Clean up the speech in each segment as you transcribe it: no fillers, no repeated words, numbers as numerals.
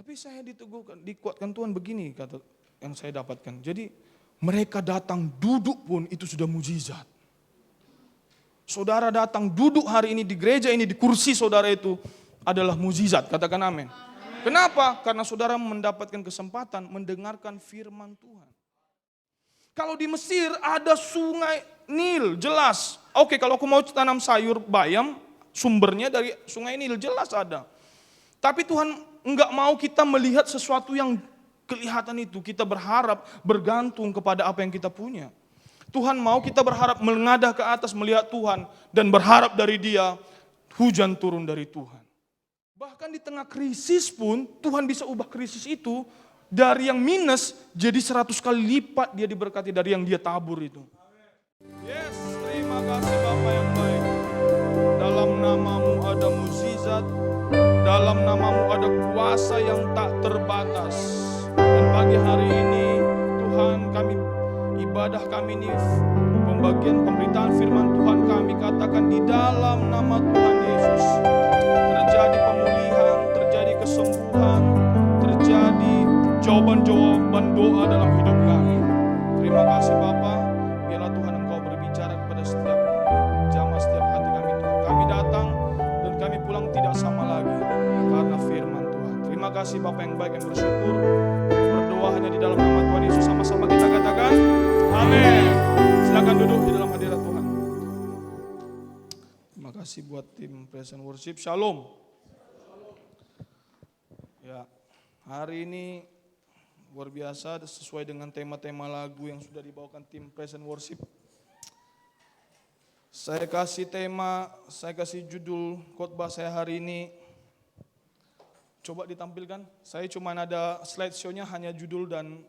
Tapi saya diteguhkan, dikuatkan Tuhan begini kata yang saya dapatkan. Jadi mereka datang duduk pun itu sudah mujizat. Saudara datang duduk hari ini di gereja ini, di kursi saudara itu adalah mujizat. Katakan amin. Kenapa? Karena saudara mendapatkan kesempatan mendengarkan firman Tuhan. Kalau di Mesir ada sungai Nil, jelas. Oke, kalau aku mau tanam sayur bayam, sumbernya dari sungai Nil, jelas ada. Tapi Tuhan enggak mau kita melihat sesuatu yang kelihatan itu. Kita berharap bergantung kepada apa yang kita punya. Tuhan mau kita berharap mengadah ke atas melihat Tuhan dan berharap dari Dia hujan turun dari Tuhan. Bahkan di tengah krisis pun Tuhan bisa ubah krisis itu dari yang minus jadi 100 kali lipat dia diberkati dari yang dia tabur itu. Yes, terima kasih Bapa yang baik. Dalam namamu ada mukjizat, dalam namamu ada kuasa yang tak terbatas. Dan pagi hari ini Tuhan kami ibadah kami ini pembagian pemberitaan firman Tuhan kami katakan di dalam nama Tuhan Yesus terjadi pemulihan, terjadi kesembuhan, terjadi jawaban-jawaban doa dalam hidup kami. Terima kasih Bapa, biarlah Tuhan Engkau berbicara kepada setiap jamaah setiap hati kami Tuhan. Kami datang dan kami pulang tidak sama lagi karena firman Tuhan. Terima kasih Bapa yang baik yang bersyukur. Berdoa hanya di dalam nama Tuhan Yesus, sama-sama kita katakan amin. Silakan duduk di dalam hadirat Tuhan. Terima kasih buat tim Present Worship. Shalom. Ya, hari ini luar biasa sesuai dengan tema-tema lagu yang sudah dibawakan tim Present Worship. Saya kasih tema, saya kasih judul khotbah saya hari ini. Coba ditampilkan. Saya cuma ada slideshow-nya hanya judul dan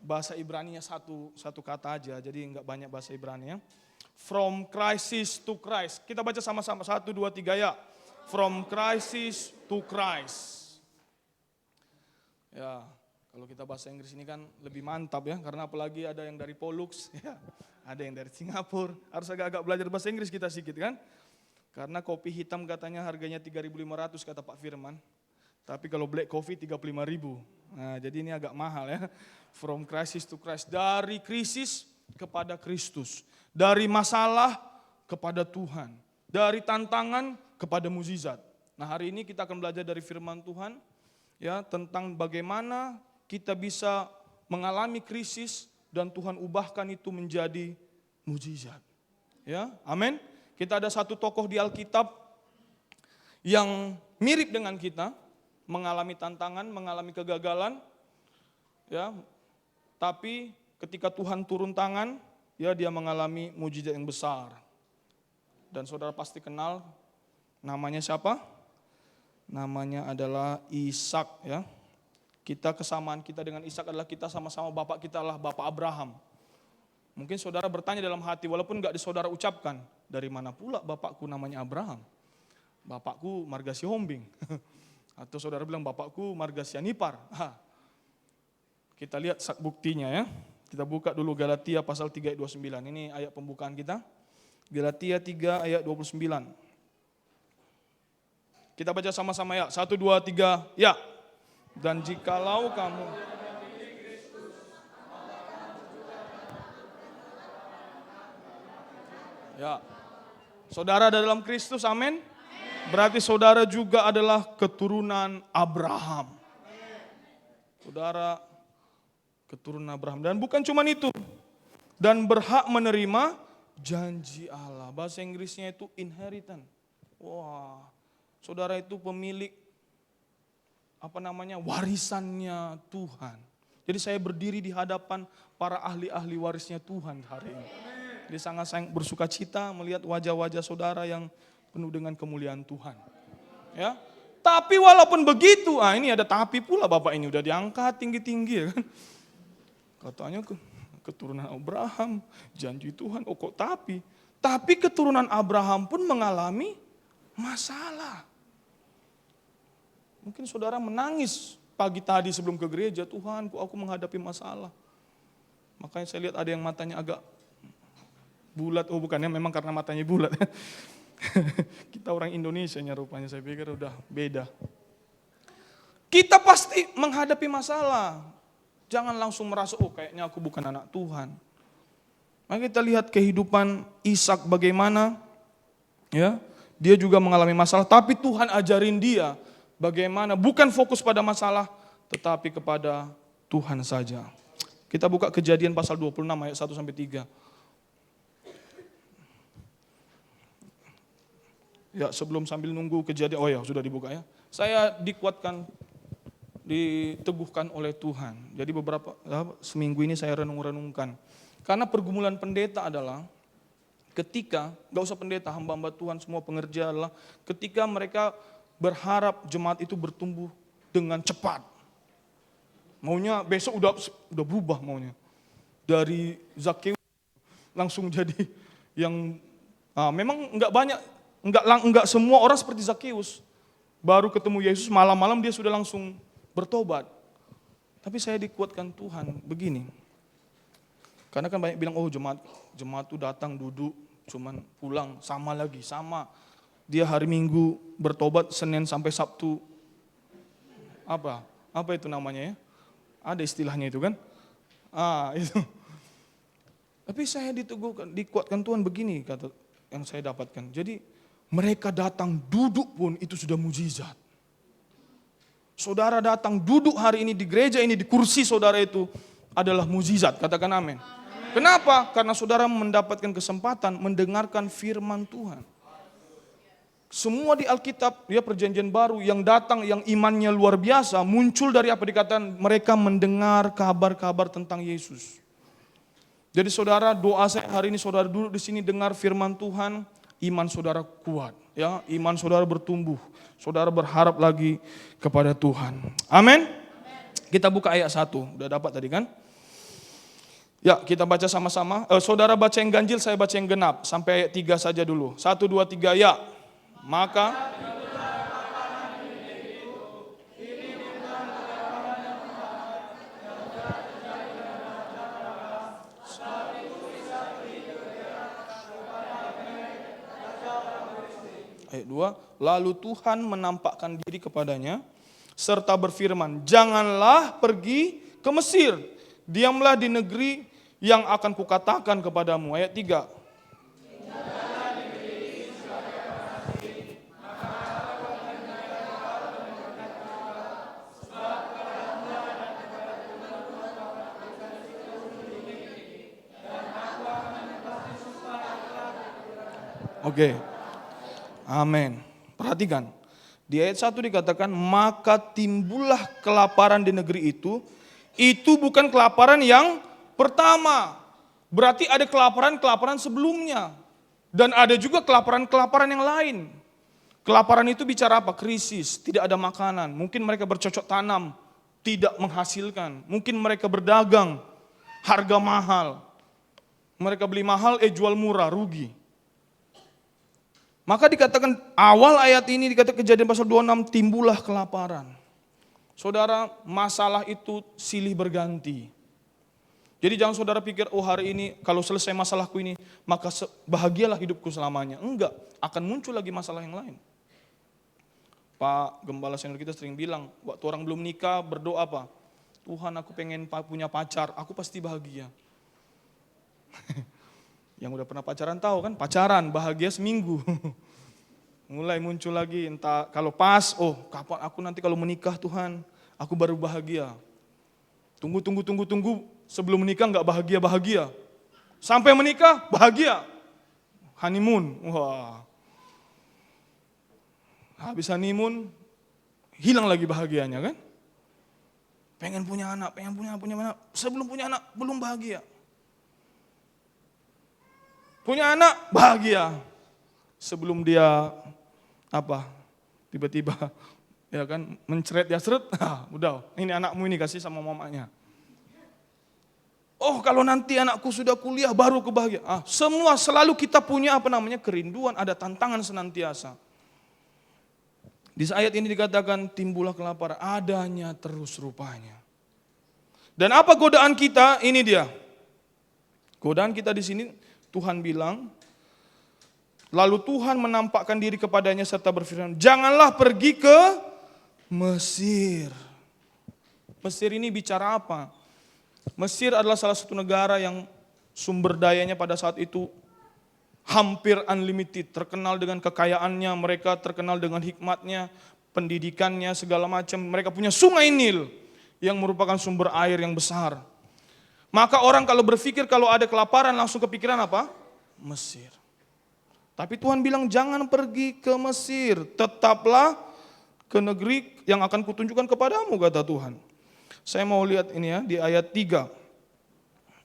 bahasa Ibrani-nya satu kata aja, jadi enggak banyak bahasa Ibrani ya. From crisis to Christ. Kita baca sama-sama 1, 2, 3 ya. From crisis to Christ. Ya, kalau kita bahasa Inggris ini kan lebih mantap ya, karena apalagi ada yang dari Pollux, ya, ada yang dari Singapura. Harus agak-agak belajar bahasa Inggris kita sedikit kan. Karena kopi hitam katanya harganya 3.500 kata Pak Firman. Tapi kalau black coffee 35.000. Nah, jadi ini agak mahal ya. From crisis to Christ. Dari krisis kepada Kristus. Dari masalah kepada Tuhan. Dari tantangan kepada mukjizat. Nah, hari ini kita akan belajar dari firman Tuhan ya tentang bagaimana kita bisa mengalami krisis dan Tuhan ubahkan itu menjadi mukjizat. Ya, amin. Kita ada satu tokoh di Alkitab yang mirip dengan kita, mengalami tantangan, mengalami kegagalan, ya. Tapi ketika Tuhan turun tangan, ya dia mengalami mukjizat yang besar. Dan saudara pasti kenal namanya siapa? Namanya adalah Ishak, ya. Kesamaan kita dengan Ishak adalah kita sama-sama bapak kita adalah Bapak Abraham. Mungkin saudara bertanya dalam hati, walaupun enggak saudara ucapkan, dari mana pula bapakku namanya Abraham? Bapakku marga Sihombing. Atau saudara bilang bapakku marga Sianipar. Kita lihat buktinya ya. Kita buka dulu Galatia pasal 3 ayat 29. Ini ayat pembukaan kita. Galatia 3 ayat 29. Kita baca sama-sama ya. 1, 2, 3, ya. Dan jikalau kamu ya, saudara ada dalam Kristus, amin. Berarti saudara juga adalah keturunan Abraham. Saudara keturunan Abraham. Dan bukan cuma itu. Dan berhak menerima janji Allah. Bahasa Inggrisnya itu inheritance. Wah, saudara itu pemilik warisannya Tuhan. Jadi saya berdiri di hadapan para ahli-ahli warisnya Tuhan hari ini. Jadi sangat bersuka cita melihat wajah-wajah saudara yang penuh dengan kemuliaan Tuhan. Ya. Tapi walaupun begitu, ini ada tapi pula Bapak ini udah diangkat tinggi-tinggi ya kan. Katanya keturunan Abraham, janji Tuhan, kok tapi. Tapi keturunan Abraham pun mengalami masalah. Mungkin saudara menangis pagi tadi sebelum ke gereja, Tuhan aku menghadapi masalah. Makanya saya lihat ada yang matanya agak bulat, bukannya memang karena matanya bulat. Kita orang Indonesia rupanya, saya pikir udah beda. Kita pasti menghadapi masalah. Jangan langsung merasa, oh kayaknya aku bukan anak Tuhan. Mari kita lihat kehidupan Ishak bagaimana, ya, dia juga mengalami masalah, tapi Tuhan ajarin dia bagaimana bukan fokus pada masalah, tetapi kepada Tuhan saja. Kita buka Kejadian pasal 26 ayat 1-3. Ya, sebelum sambil nunggu Kejadian, oh ya sudah dibuka ya. Saya dikuatkan, diteguhkan oleh Tuhan. Jadi seminggu ini saya renung-renungkan. Karena pergumulan pendeta adalah ketika, gak usah pendeta, hamba-hamba Tuhan, semua pengerja adalah ketika mereka berharap jemaat itu bertumbuh dengan cepat. Maunya besok udah berubah maunya. Dari Zakheus langsung jadi yang memang enggak semua orang seperti Zakheus. Baru ketemu Yesus malam-malam dia sudah langsung bertobat. Tapi saya dikuatkan Tuhan begini. Karena kan banyak bilang, oh jemaat itu datang duduk, cuman pulang sama lagi, sama. Dia hari Minggu bertobat, Senin sampai Sabtu. Apa itu namanya ya? Ada istilahnya itu kan? Itu. Tapi saya dikuatkan Tuhan begini, kata yang saya dapatkan. Jadi mereka datang duduk pun itu sudah mujizat. Saudara datang duduk hari ini di gereja ini, di kursi saudara itu adalah mujizat, katakan amin. Kenapa? Karena saudara mendapatkan kesempatan mendengarkan firman Tuhan. Semua di Alkitab, ya perjanjian baru yang datang, yang imannya luar biasa, muncul dari apa dikatakan mereka mendengar kabar-kabar tentang Yesus. Jadi saudara, doa saya hari ini saudara duduk di sini dengar firman Tuhan, iman saudara kuat, ya, iman saudara bertumbuh, saudara berharap lagi kepada Tuhan. Amin. Kita buka ayat 1, udah dapat tadi kan? Ya, kita baca sama-sama. Saudara baca yang ganjil, saya baca yang genap. Sampai ayat 3 saja dulu. 1, 2, 3, ya. Maka ayat 2, lalu Tuhan menampakkan diri kepadanya serta berfirman, janganlah pergi ke Mesir, diamlah di negeri yang akan kukatakan kepadamu. Ayat 3. Oke. Amin. Perhatikan. Di ayat 1 dikatakan, maka timbullah kelaparan di negeri itu. Itu bukan kelaparan yang pertama. Berarti ada kelaparan-kelaparan sebelumnya. Dan ada juga kelaparan-kelaparan yang lain. Kelaparan itu bicara apa? Krisis, tidak ada makanan. Mungkin mereka bercocok tanam, tidak menghasilkan. Mungkin mereka berdagang, harga mahal. Mereka beli mahal, jual murah, rugi. Maka dikatakan awal ayat ini dikatakan Kejadian pasal 26 timbullah kelaparan. Saudara, masalah itu silih berganti. Jadi jangan saudara pikir, oh hari ini kalau selesai masalahku ini, maka bahagialah hidupku selamanya. Enggak, akan muncul lagi masalah yang lain. Pak Gembala senior kita sering bilang, waktu orang belum nikah berdoa apa? Tuhan, aku pengen punya pacar, aku pasti bahagia. Yang udah pernah pacaran tahu kan, pacaran bahagia seminggu. Mulai muncul lagi, entah kalau pas, oh kapan aku nanti kalau menikah Tuhan, aku baru bahagia. Tunggu, sebelum menikah nggak bahagia. Sampai menikah, bahagia. Honeymoon, wah. Habis honeymoon, hilang lagi bahagianya kan. Pengen punya anak, sebelum punya anak, belum bahagia. Punya anak, bahagia. Sebelum dia tiba-tiba ya kan mencret ya seret, udah ini anakmu ini kasih sama mamanya. Oh kalau nanti anakku sudah kuliah baru kebahagiaan. Semua selalu kita punya kerinduan, ada tantangan senantiasa. Di ayat ini dikatakan timbullah kelaparan, adanya terus rupanya. Dan apa godaan kita? Ini dia. Godaan kita di sini Tuhan bilang, lalu Tuhan menampakkan diri kepadanya serta berfirman, janganlah pergi ke Mesir. Mesir ini bicara apa? Mesir adalah salah satu negara yang sumber dayanya pada saat itu hampir unlimited, terkenal dengan kekayaannya, mereka terkenal dengan hikmatnya, pendidikannya, segala macam. Mereka punya sungai Nil yang merupakan sumber air yang besar. Maka orang kalau berpikir kalau ada kelaparan langsung kepikiran apa? Mesir. Tapi Tuhan bilang jangan pergi ke Mesir, tetaplah ke negeri yang akan kutunjukkan kepadamu, kata Tuhan. Saya mau lihat ini ya, di ayat 3.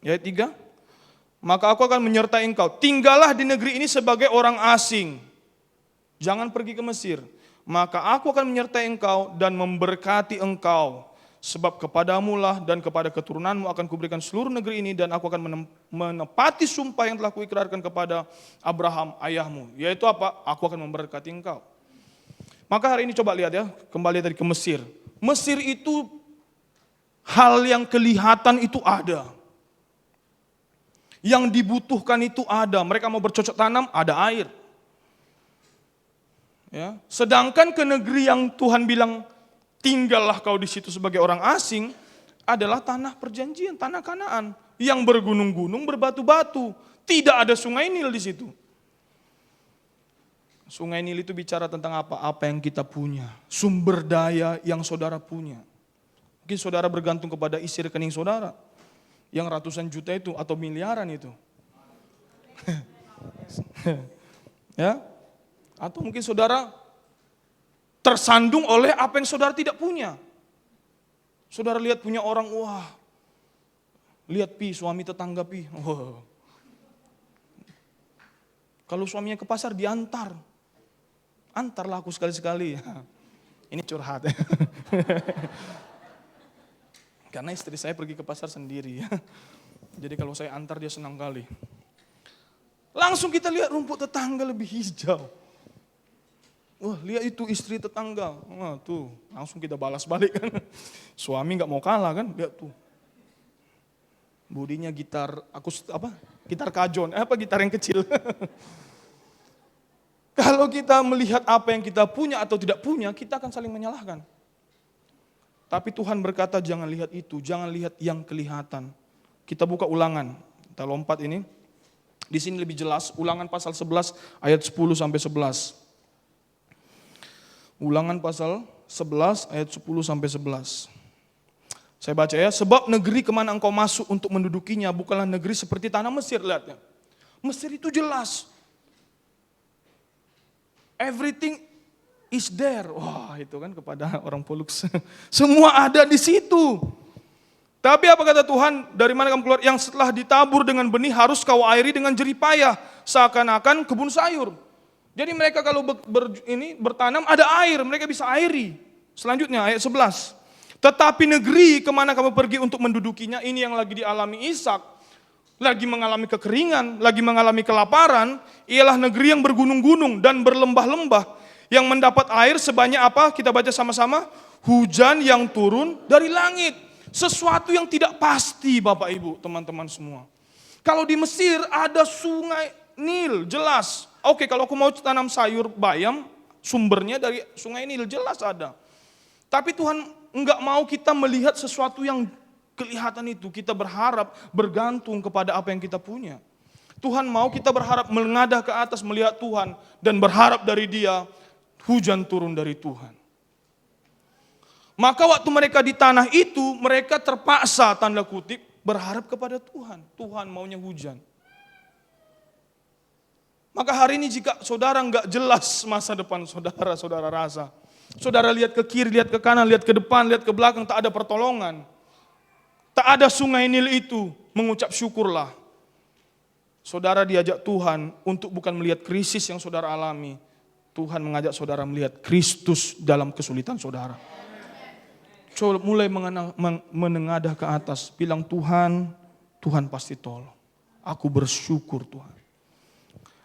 Ayat 3. Maka aku akan menyertai engkau. Tinggallah di negeri ini sebagai orang asing. Jangan pergi ke Mesir. Maka aku akan menyertai engkau dan memberkati engkau. Sebab kepadamulah dan kepada keturunanmu akan kuberikan seluruh negeri ini. Dan aku akan menepati sumpah yang telah kuikrarkan kepada Abraham ayahmu. Yaitu apa? Aku akan memberkati engkau. Maka hari ini coba lihat ya, kembali tadi ke Mesir. Mesir itu hal yang kelihatan itu ada. Yang dibutuhkan itu ada. Mereka mau bercocok tanam, ada air. Ya. Sedangkan ke negeri yang Tuhan bilang, tinggallah kau di situ sebagai orang asing, adalah tanah perjanjian, tanah Kanaan. Yang bergunung-gunung, berbatu-batu. Tidak ada sungai Nil di situ. Sungai Nil itu bicara tentang apa? Apa yang kita punya. Sumber daya yang saudara punya. Mungkin saudara bergantung kepada isi rekening saudara. Yang ratusan juta itu atau miliaran itu. Ya. Atau mungkin saudara tersandung oleh apa yang saudara tidak punya. Saudara lihat punya orang, wah. Lihat suami tetangga Wah. Kalau suaminya ke pasar diantar. Antarlah aku sekali-sekali. Ini curhat. Karena istri saya pergi ke pasar sendiri. Jadi kalau saya antar dia senang kali. Langsung kita lihat rumput tetangga lebih hijau. Wah, lihat itu istri tetangga. Wah, tuh, langsung kita balas balik kan. Suami nggak mau kalah kan? Lihat tuh. Bodinya gitar gitar kajon, gitar yang kecil. Kalau kita melihat apa yang kita punya atau tidak punya, kita akan saling menyalahkan. Tapi Tuhan berkata jangan lihat itu, jangan lihat yang kelihatan. Kita buka Ulangan, kita lompat ini. Di sini lebih jelas, Ulangan pasal 11 ayat 10 sampai 11. Ulangan pasal 11 ayat 10 sampai 11. Saya baca ya, sebab negeri kemana engkau masuk untuk mendudukinya bukanlah negeri seperti tanah Mesir, lihatnya. Mesir itu jelas. Everything is there. Wah, itu kan kepada orang Pollux. Semua ada di situ. Tapi apa kata Tuhan? Dari mana kamu keluar? Yang setelah ditabur dengan benih harus kau airi dengan jerih payah. Seakan-akan kebun sayur. Jadi mereka kalau bertanam ada air. Mereka bisa airi. Selanjutnya ayat 11. Tetapi negeri kemana kamu pergi untuk mendudukinya. Ini yang lagi dialami Ishak. Lagi mengalami kekeringan. Lagi mengalami kelaparan. Ialah negeri yang bergunung-gunung dan berlembah-lembah. Yang mendapat air sebanyak apa? Kita baca sama-sama. Hujan yang turun dari langit. Sesuatu yang tidak pasti Bapak Ibu, teman-teman semua. Kalau di Mesir ada sungai Nil, jelas. Oke, kalau aku mau tanam sayur bayam, sumbernya dari sungai Nil, jelas ada. Tapi Tuhan enggak mau kita melihat sesuatu yang kelihatan itu. Kita berharap, bergantung kepada apa yang kita punya. Tuhan mau kita berharap mengadah ke atas melihat Tuhan. Dan berharap dari Dia, hujan turun dari Tuhan. Maka waktu mereka di tanah itu, mereka terpaksa tanda kutip berharap kepada Tuhan. Tuhan maunya hujan. Maka hari ini jika saudara enggak jelas masa depan saudara, saudara rasa. Saudara lihat ke kiri, lihat ke kanan, lihat ke depan, lihat ke belakang, tak ada pertolongan. Tak ada sungai Nil itu, mengucap syukurlah. Saudara diajak Tuhan untuk bukan melihat krisis yang saudara alami. Tuhan mengajak saudara melihat Kristus dalam kesulitan saudara. Coba mulai menengadah ke atas. Bilang Tuhan, Tuhan pasti tolong. Aku bersyukur Tuhan.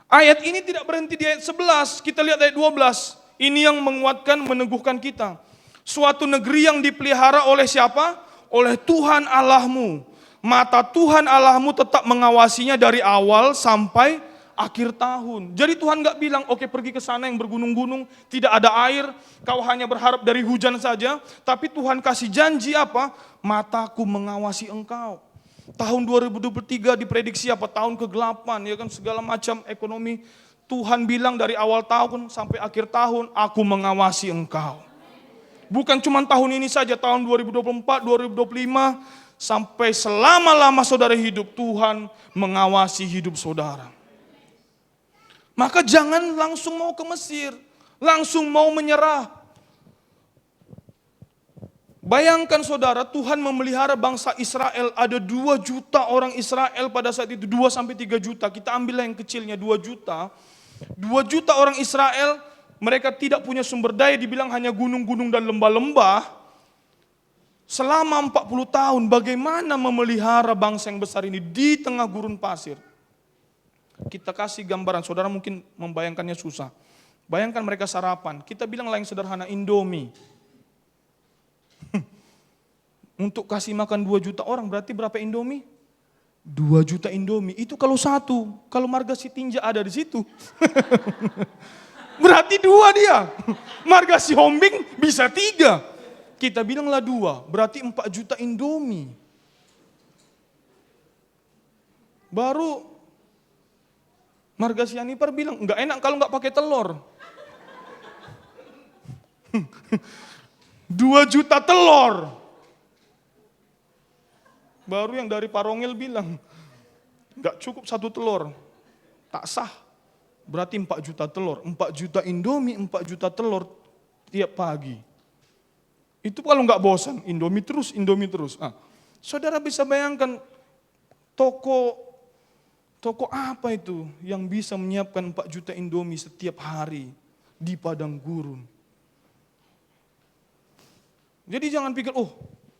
Ayat ini tidak berhenti di ayat 11. Kita lihat ayat 12. Ini yang menguatkan, meneguhkan kita. Suatu negeri yang dipelihara oleh siapa? Oleh Tuhan Allahmu. Mata Tuhan Allahmu tetap mengawasinya dari awal sampai akhir tahun. Jadi Tuhan gak bilang, oke pergi ke sana yang bergunung-gunung, tidak ada air, kau hanya berharap dari hujan saja. Tapi Tuhan kasih janji apa? Mataku mengawasi engkau. Tahun 2023 diprediksi apa? Tahun ke-8, ya kan, segala macam ekonomi. Tuhan bilang dari awal tahun sampai akhir tahun, aku mengawasi engkau. Bukan cuma tahun ini saja, tahun 2024, 2025, sampai selama-lama saudara hidup, Tuhan mengawasi hidup saudara. Maka jangan langsung mau ke Mesir, langsung mau menyerah. Bayangkan saudara, Tuhan memelihara bangsa Israel, ada 2 juta orang Israel pada saat itu, 2-3 juta, kita ambillah yang kecilnya 2 juta. 2 juta orang Israel, mereka tidak punya sumber daya, dibilang hanya gunung-gunung dan lembah-lembah. Selama 40 tahun bagaimana memelihara bangsa yang besar ini di tengah gurun pasir. Kita kasih gambaran, saudara mungkin membayangkannya susah. Bayangkan mereka sarapan, kita bilang yang sederhana, Indomie. Untuk kasih makan 2 juta orang berarti berapa Indomie? 2 juta Indomie, itu kalau satu, kalau Marga Sitinja ada di situ. Berarti 2 dia. Marga Sihombing bisa 3. Kita bilanglah 2, berarti 4 juta Indomie. Baru Marga Sianipar bilang, enggak enak kalau enggak pakai telur. 2 juta telur. Baru yang dari Parongel bilang, enggak cukup 1 telur, tak sah. Berarti 4 juta telur, 4 juta Indomie, 4 juta telur tiap pagi. Itu kalau enggak bosan, Indomie terus. Saudara bisa bayangkan toko apa itu yang bisa menyiapkan 4 juta Indomie setiap hari di padang gurun. Jadi jangan pikir,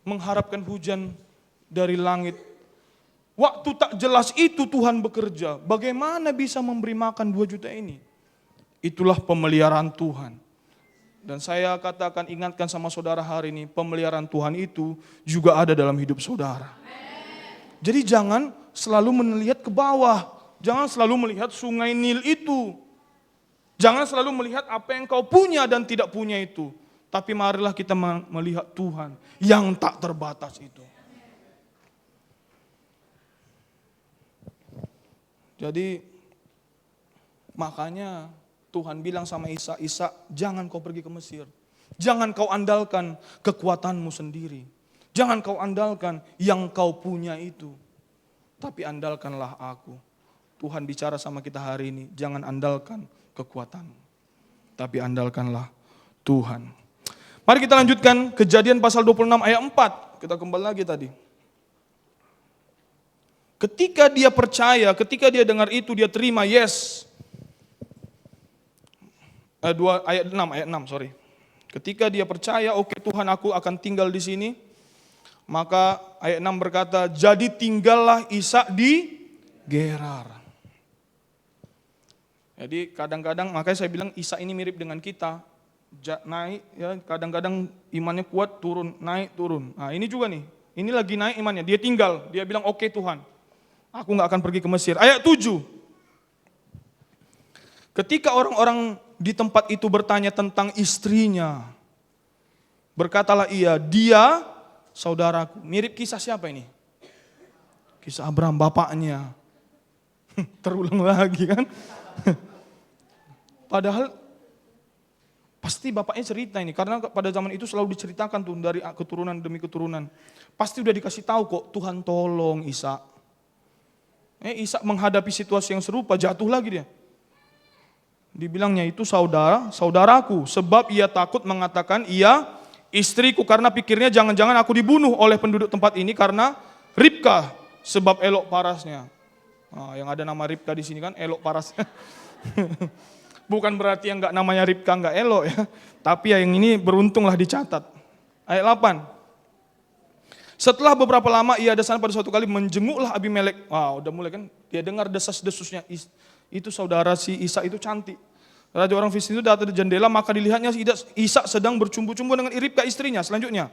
mengharapkan hujan dari langit. Waktu tak jelas itu Tuhan bekerja. Bagaimana bisa memberi makan 2 juta ini? Itulah pemeliharaan Tuhan. Dan saya katakan, ingatkan sama saudara hari ini, pemeliharaan Tuhan itu juga ada dalam hidup saudara. Jadi jangan selalu melihat ke bawah. Jangan selalu melihat sungai Nil itu. Jangan selalu melihat apa yang kau punya dan tidak punya itu. Tapi marilah kita melihat Tuhan yang tak terbatas itu. Jadi makanya Tuhan bilang sama Isa, jangan kau pergi ke Mesir. Jangan kau andalkan kekuatanmu sendiri. Jangan kau andalkan yang kau punya itu. Tapi andalkanlah aku. Tuhan bicara sama kita hari ini, jangan andalkan kekuatanmu. Tapi andalkanlah Tuhan. Mari kita lanjutkan Kejadian pasal 26 ayat 4. Kita kembali lagi tadi. Ketika dia percaya, ketika dia dengar itu, dia terima, yes. Ayat 6, sorry. Ketika dia percaya, oke, Tuhan, aku akan tinggal di sini. Maka ayat 6 berkata, jadi tinggallah Ishak di Gerar. Jadi kadang-kadang, makanya saya bilang Ishak ini mirip dengan kita. Naik, ya, kadang-kadang imannya kuat, turun, naik, turun. Nah ini juga nih, ini lagi naik imannya, dia tinggal. Dia bilang, oke Tuhan, aku gak akan pergi ke Mesir. Ayat 7. Ketika orang-orang di tempat itu bertanya tentang istrinya, berkatalah ia, dia saudaraku. Mirip kisah siapa ini? Kisah Abraham, bapaknya. Terulang lagi kan. Padahal pasti bapaknya cerita ini, karena pada zaman itu selalu diceritakan tuh dari keturunan demi keturunan. Pasti udah dikasih tahu kok, Tuhan tolong Ishak. Ishak menghadapi situasi yang serupa, jatuh lagi dia. Dibilangnya itu saudaraku, sebab ia takut mengatakan ia istriku, karena pikirnya jangan-jangan aku dibunuh oleh penduduk tempat ini karena Ribka, sebab elok parasnya. Nah, yang ada nama Ribka di sini kan elok parasnya. Bukan berarti yang enggak namanya Ribka enggak elok ya, tapi yang ini beruntunglah dicatat. Ayat 8. Setelah beberapa lama ia dasar pada suatu kali menjenguklah Abimelek. Wah, udah mulai kan, dia dengar desas-desusnya. Itu saudara si Ishak itu cantik. Raja orang Filistin itu datang di jendela, maka dilihatnya Ishak sedang bercumbu-cumbu dengan Ribka istrinya. Selanjutnya,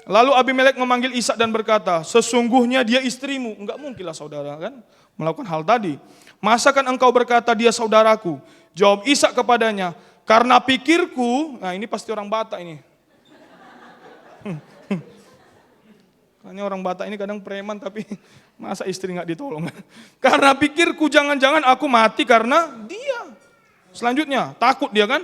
Lalu Abimelek memanggil Ishak dan berkata, sesungguhnya dia istrimu. Enggak mungkinlah saudara kan melakukan hal tadi. Masakan engkau berkata dia saudaraku? Jawab Ishak kepadanya, karena pikirku, nah ini pasti orang Batak ini. Hanya orang Batak ini kadang preman tapi masa istri nggak ditolong. Karena pikirku jangan-jangan aku mati karena dia. Selanjutnya takut dia kan.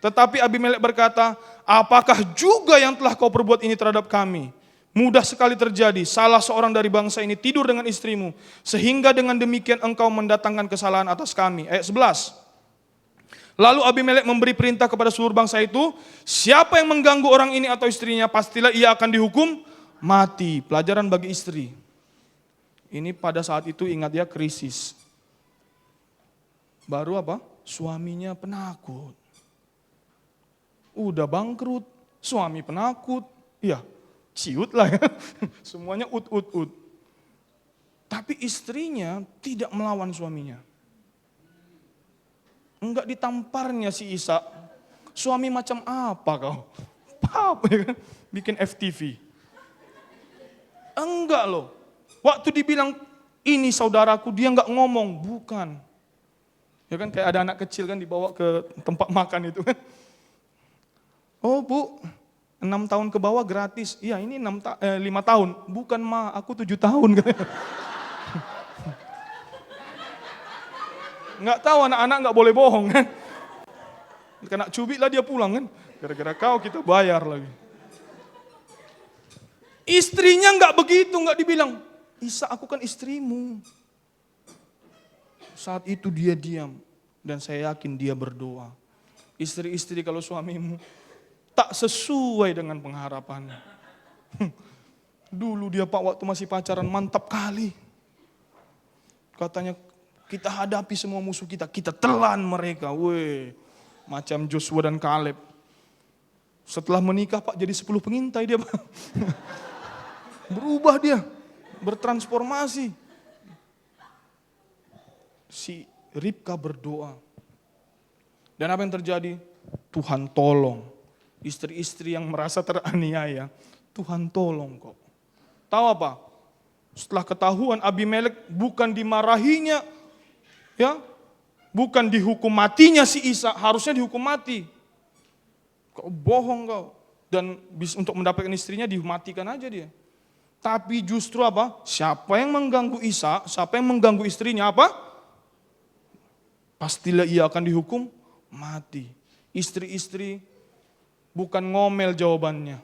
Tetapi Abimelek berkata, apakah juga yang telah kau perbuat ini terhadap kami? Mudah sekali terjadi, salah seorang dari bangsa ini tidur dengan istrimu. Sehingga dengan demikian engkau mendatangkan kesalahan atas kami. Ayat 11. Lalu Abimelek memberi perintah kepada seluruh bangsa itu, siapa yang mengganggu orang ini atau istrinya, pastilah ia akan dihukum mati. Pelajaran bagi istri. Ini pada saat itu ingat ya krisis. Baru apa? Suaminya penakut. Udah bangkrut, suami penakut. Iya, ciut lah ya. Semuanya ut. Tapi istrinya tidak melawan suaminya. Enggak ditamparnya si Ishak. Suami macam apa kau? Pap, ya kan? Bikin FTV. Enggak loh. Waktu dibilang ini saudaraku, dia enggak ngomong, bukan. Ya kan kayak ada anak kecil kan dibawa ke tempat makan itu kan. Oh bu, 6 tahun ke bawah gratis. Iya ini 5 tahun. Bukan ma, aku 7 tahun. Nggak tahu anak-anak nggak boleh bohong kan. Kena cubit lah dia pulang kan. Gara-gara kau kita bayar lagi. Istrinya nggak begitu, nggak dibilang. Ishak aku kan istrimu. Saat itu dia diam. Dan saya yakin dia berdoa. Istri-istri kalau suamimu tak sesuai dengan pengharapannya. Dulu dia pak waktu masih pacaran mantap kali. Katanya kita hadapi semua musuh kita telan mereka. Weh, macam Joshua dan Kaleb. Setelah menikah pak jadi 10 pengintai dia pak. Berubah dia, bertransformasi. Si Ribka berdoa. Dan apa yang terjadi? Tuhan tolong. Istri-istri yang merasa teraniaya, Tuhan tolong kok. Tahu apa? Setelah ketahuan Abimelek bukan dimarahinya, ya, bukan dihukum matinya si Ishak, harusnya dihukum mati. Kau bohong kau. Dan untuk mendapatkan istrinya dimatikan aja dia. Tapi justru apa? Siapa yang mengganggu Ishak, siapa yang mengganggu istrinya apa? Pastilah ia akan dihukum mati. Istri-istri bukan ngomel jawabannya.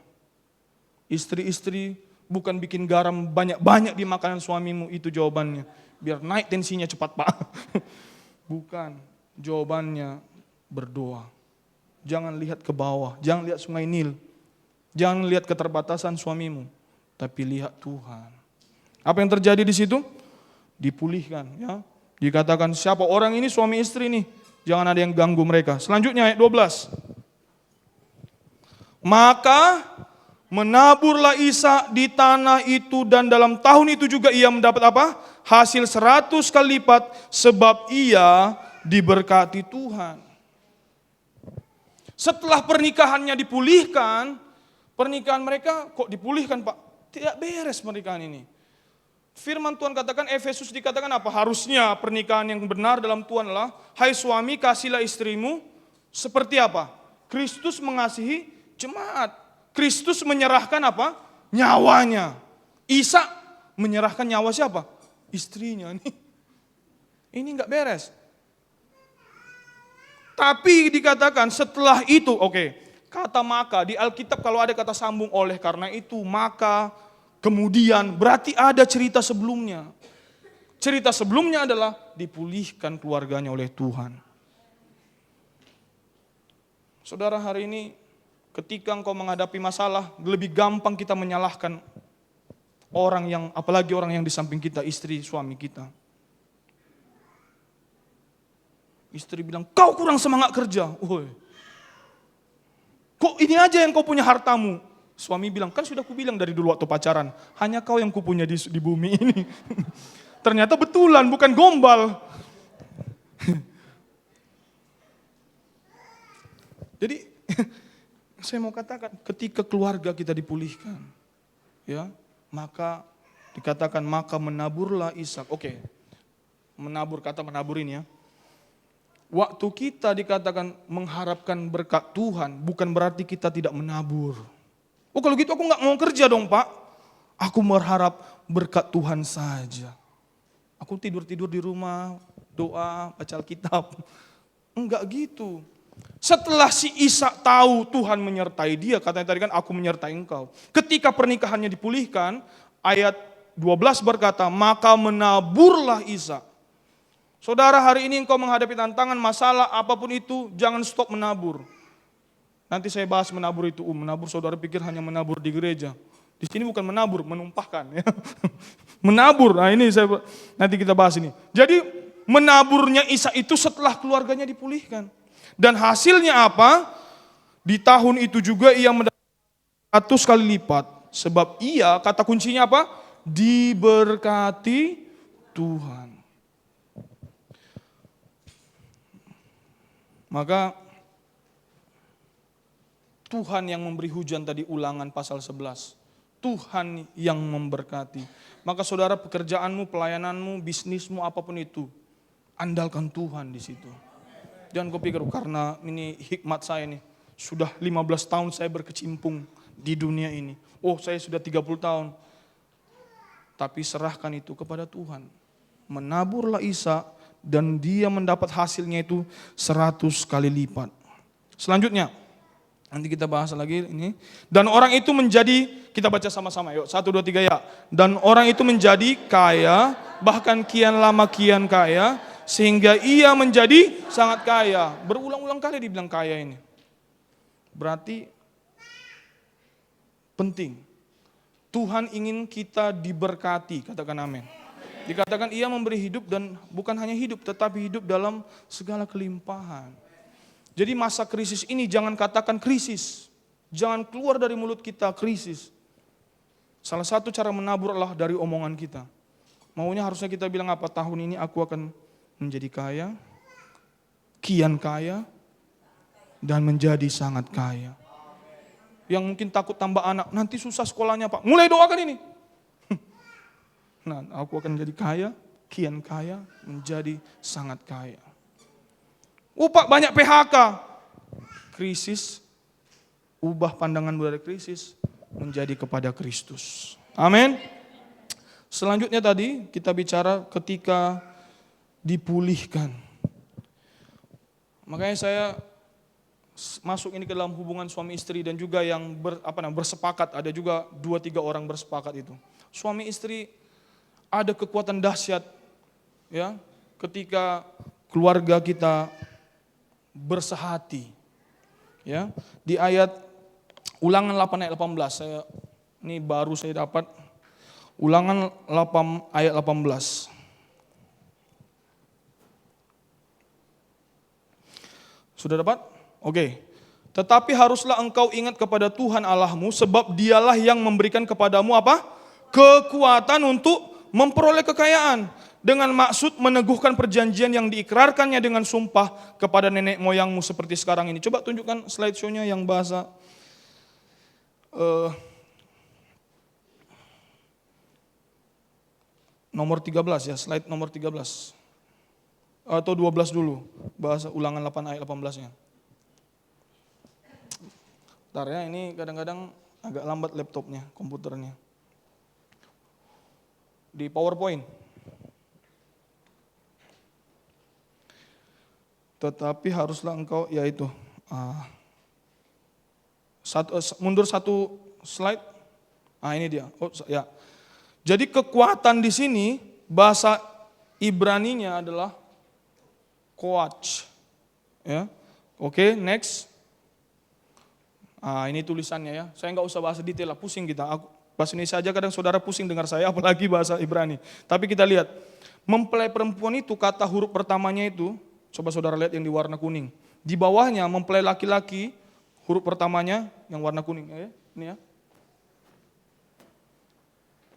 Istri-istri bukan bikin garam banyak-banyak di makanan suamimu, itu jawabannya. Biar naik tensinya cepat pak. Bukan, jawabannya berdoa. Jangan lihat ke bawah, jangan lihat sungai Nil. Jangan lihat keterbatasan suamimu, tapi lihat Tuhan. Apa yang terjadi di situ? Dipulihkan ya. Dikatakan siapa orang ini suami istri nih, jangan ada yang ganggu mereka. Selanjutnya ayat 12. Maka menaburlah Ishak di tanah itu dan dalam tahun itu juga ia mendapat apa? Hasil 100 kali lipat sebab ia diberkati Tuhan. Setelah pernikahannya dipulihkan, pernikahan mereka kok dipulihkan pak? Tidak beres pernikahan ini. Firman Tuhan katakan, Efesus dikatakan apa? Harusnya pernikahan yang benar dalam Tuhan adalah, hai suami kasihlah istrimu seperti apa? Kristus mengasihi jemaat. Kristus menyerahkan apa? Nyawanya. Ishak menyerahkan nyawa siapa? Istrinya. Ini enggak beres. Tapi dikatakan setelah itu, kata maka di Alkitab kalau ada kata sambung oleh karena itu, maka, kemudian berarti ada cerita sebelumnya. Cerita sebelumnya adalah dipulihkan keluarganya oleh Tuhan. Saudara, hari ini ketika engkau menghadapi masalah, lebih gampang kita menyalahkan orang yang, apalagi orang yang di samping kita, istri, suami kita. Istri bilang, kau kurang semangat kerja. Kok ini aja yang kau punya hartamu? Suami bilang, kan sudah kubilang dari dulu waktu pacaran, hanya kau yang kupunya di bumi ini. Ternyata betulan, bukan gombal. Jadi, saya mau katakan, ketika keluarga kita dipulihkan, ya, maka dikatakan maka menaburlah Ishak. Oke, menabur, kata menabur ini ya. Waktu kita dikatakan mengharapkan berkat Tuhan, bukan berarti kita tidak menabur. Oh kalau gitu aku nggak mau kerja dong Pak. Aku berharap berkat Tuhan saja. Aku tidur-tidur di rumah, doa, baca Alkitab. Enggak gitu. Setelah si Ishak tahu Tuhan menyertai dia, katanya tadi kan aku menyertai engkau. Ketika pernikahannya dipulihkan, ayat 12 berkata, maka menaburlah Ishak. Saudara, hari ini engkau menghadapi tantangan, masalah, apapun itu, jangan stop menabur. Nanti saya bahas menabur itu. Menabur saudara pikir hanya menabur di gereja. Di sini bukan menabur, menumpahkan. Ya. Menabur, nah ini nanti kita bahas ini. Jadi menaburnya Ishak itu setelah keluarganya dipulihkan. Dan hasilnya apa? Di tahun itu juga ia mendapat 100 kali lipat. Sebab ia, kata kuncinya apa? Diberkati Tuhan. Maka Tuhan yang memberi hujan tadi, Ulangan pasal 11. Tuhan yang memberkati. Maka saudara, pekerjaanmu, pelayananmu, bisnismu, apapun itu, andalkan Tuhan di situ. Jangan kau pikir karena ini hikmat saya nih. Sudah 15 tahun saya berkecimpung di dunia ini. Oh saya sudah 30 tahun. Tapi serahkan itu kepada Tuhan. Menaburlah Ishak dan dia mendapat hasilnya itu 100 kali lipat. Selanjutnya, nanti kita bahas lagi ini. Dan orang itu menjadi, kita baca sama-sama yuk. 1, 2, 3 ya. Dan orang itu menjadi kaya, bahkan kian lama kian kaya, sehingga ia menjadi sangat kaya. Berulang-ulang kali dibilang kaya ini. Berarti penting. Tuhan ingin kita diberkati, katakan amin. Dikatakan ia memberi hidup dan bukan hanya hidup, tetapi hidup dalam segala kelimpahan. Jadi masa krisis ini jangan katakan krisis. Jangan keluar dari mulut kita krisis. Salah satu cara menabur adalah dari omongan kita. Maunya harusnya kita bilang apa? Tahun ini aku akan menjadi kaya, kian kaya, dan menjadi sangat kaya. Yang mungkin takut tambah anak, nanti susah sekolahnya Pak. Mulai doakan ini. Nah, aku akan menjadi kaya, kian kaya, menjadi sangat kaya. Pak banyak PHK. Krisis, ubah pandangan dari krisis menjadi kepada Kristus. Amin. Selanjutnya tadi kita bicara ketika dipulihkan. Makanya saya masuk ini ke dalam hubungan suami istri dan juga yang bersepakat, ada juga 2-3 orang bersepakat itu. Suami istri ada kekuatan dahsyat ya ketika keluarga kita bersehati. Ya, di ayat Ulangan 8 ayat 18. Ini baru saya dapat. Ulangan 8 ayat 18. Sudah dapat? Oke. Tetapi haruslah engkau ingat kepada Tuhan Allahmu, sebab dialah yang memberikan kepadamu apa? Kekuatan untuk memperoleh kekayaan. Dengan maksud meneguhkan perjanjian yang diikrarkannya dengan sumpah kepada nenek moyangmu seperti sekarang ini. Coba tunjukkan slide show-nya yang bahasa nomor 13 ya, slide nomor 13. Atau 12 dulu, bahasa Ulangan 8 ayat 18-nya. Bentar ya, ini kadang-kadang agak lambat laptopnya, komputernya. Di PowerPoint. Tetapi haruslah engkau, yaitu, mundur satu slide. Ini dia. Oh ya. Jadi kekuatan di sini, bahasa Ibraninya adalah Koach, ya, oke, next. Ini tulisannya ya. Saya nggak usah bahasa detail lah, pusing kita. Bahasa Indonesia saja kadang saudara pusing dengar saya, apalagi bahasa Ibrani. Tapi kita lihat, mempelai perempuan itu kata huruf pertamanya itu, coba saudara lihat yang di warna kuning. Di bawahnya mempelai laki-laki, huruf pertamanya yang warna kuning, ya, ini ya.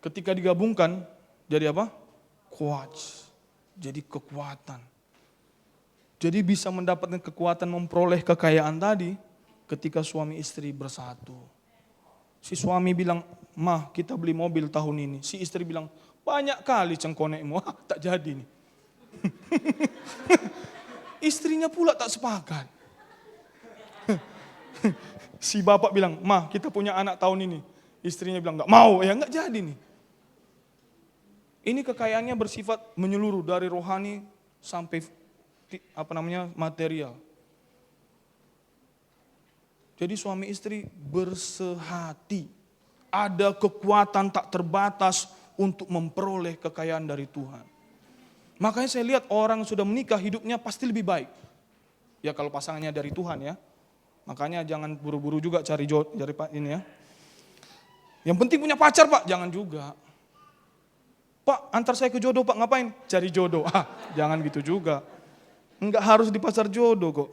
Ketika digabungkan jadi apa? Koach. Jadi kekuatan. Jadi bisa mendapatkan kekuatan memperoleh kekayaan tadi ketika suami istri bersatu. Si suami bilang, "Mah, kita beli mobil tahun ini." Si istri bilang, "Banyak kali cengkonekmu." Tak jadi nih. Istrinya pula tak sepakat. Si bapak bilang, "Mah, kita punya anak tahun ini." Istrinya bilang, "Nggak mau." Ya nggak jadi nih. Ini kekayaannya bersifat menyeluruh dari rohani sampai material. Jadi suami istri bersehati. Ada kekuatan tak terbatas untuk memperoleh kekayaan dari Tuhan. Makanya saya lihat orang sudah menikah hidupnya pasti lebih baik. Ya kalau pasangannya dari Tuhan ya. Makanya jangan buru-buru juga cari Pak ini ya. Yang penting punya pacar Pak, jangan juga. "Pak, antar saya ke jodoh Pak." "Ngapain?" "Cari jodoh." Jangan gitu juga. Enggak harus di pasar jodoh kok.